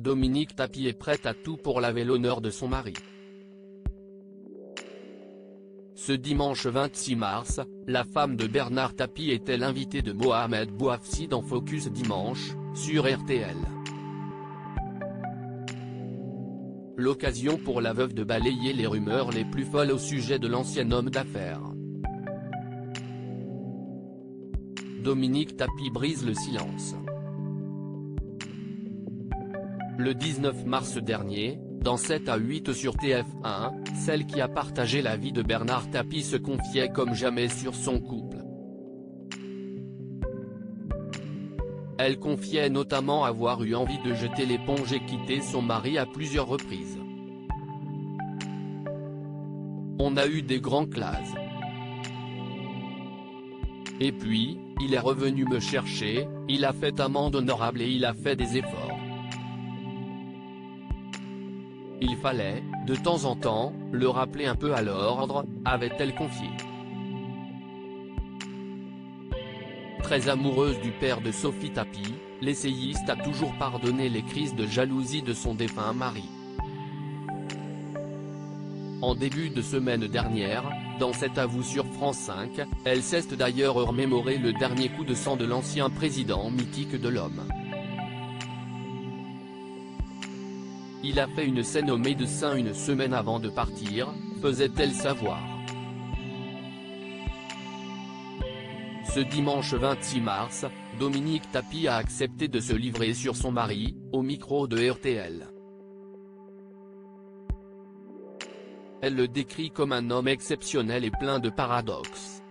Dominique Tapie est prête à tout pour laver l'honneur de son mari. Ce dimanche 26 mars, la femme de Bernard Tapie était l'invitée de Mohamed Bouafsi dans Focus Dimanche, sur RTL. L'occasion pour la veuve de balayer les rumeurs les plus folles au sujet de l'ancien homme d'affaires. Dominique Tapie brise le silence. Le 19 mars dernier, dans 7 à 8 sur TF1, celle qui a partagé la vie de Bernard Tapie se confiait comme jamais sur son couple. Elle confiait notamment avoir eu envie de jeter l'éponge et quitter son mari à plusieurs reprises. On a eu des grands clashs. Et puis, il est revenu me chercher, il a fait amende honorable et il a fait des efforts. Il fallait, de temps en temps, le rappeler un peu à l'ordre, avait-elle confié. Très amoureuse du père de Sophie Tapie, l'essayiste a toujours pardonné les crises de jalousie de son défunt mari. En début de semaine dernière, dans cet avou sur France 5, elle s'est d'ailleurs remémoré le dernier coup de sang de l'ancien président mythique de l'Homme. Il a fait une scène au médecin une semaine avant de partir, faisait-elle savoir. Ce dimanche 26 mars, Dominique Tapie a accepté de se livrer sur son mari, au micro de RTL. Elle le décrit comme un homme exceptionnel et plein de paradoxes.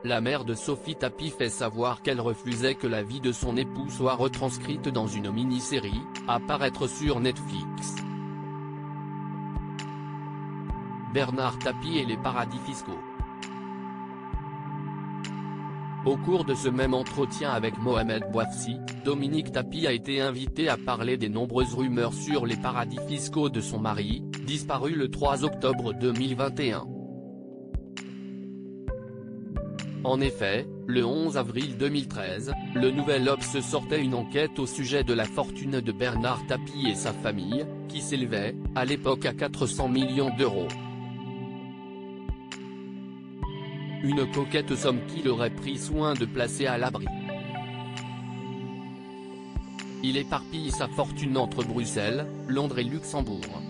La mère de Sophie Tapie fait savoir qu'elle refusait que la vie de son époux soit retranscrite dans une mini-série, à paraître sur Netflix. Bernard Tapie et les paradis fiscaux. Au cours de ce même entretien avec Mohamed Bouafsi, Dominique Tapie a été invitée à parler des nombreuses rumeurs sur les paradis fiscaux de son mari, disparu le 3 octobre 2021. En effet, le 11 avril 2013, le Nouvel Obs sortait une enquête au sujet de la fortune de Bernard Tapie et sa famille, qui s'élevait, à l'époque à 400 millions d'euros. Une coquette somme qu'il aurait pris soin de placer à l'abri. Il éparpille sa fortune entre Bruxelles, Londres et Luxembourg.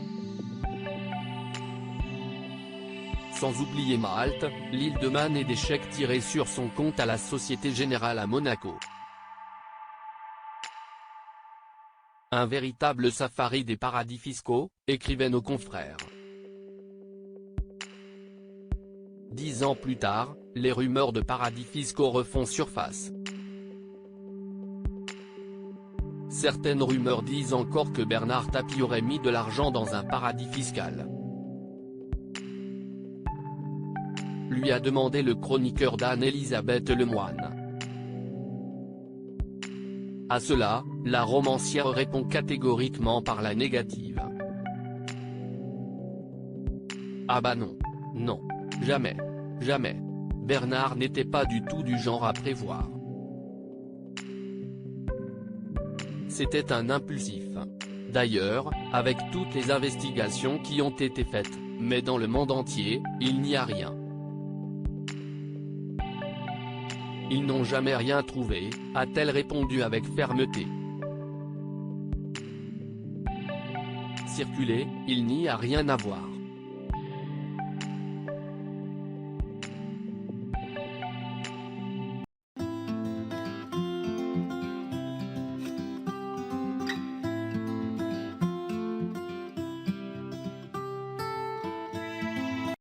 Sans oublier Malte, l'île de Man et des chèques tirés sur son compte à la Société Générale à Monaco. Un véritable safari des paradis fiscaux, écrivaient nos confrères. 10 ans plus tard, les rumeurs de paradis fiscaux refont surface. Certaines rumeurs disent encore que Bernard Tapie aurait mis de l'argent dans un paradis fiscal. Lui a demandé le chroniqueur d'Anne-Elisabeth Lemoine. À cela, la romancière répond catégoriquement par la négative. Ah bah non. Non. Jamais. Jamais. Bernard n'était pas du tout du genre à prévoir. C'était un impulsif. D'ailleurs, avec toutes les investigations qui ont été faites, mais dans le monde entier, il n'y a rien. Ils n'ont jamais rien trouvé, a-t-elle répondu avec fermeté. Circuler, il n'y a rien à voir.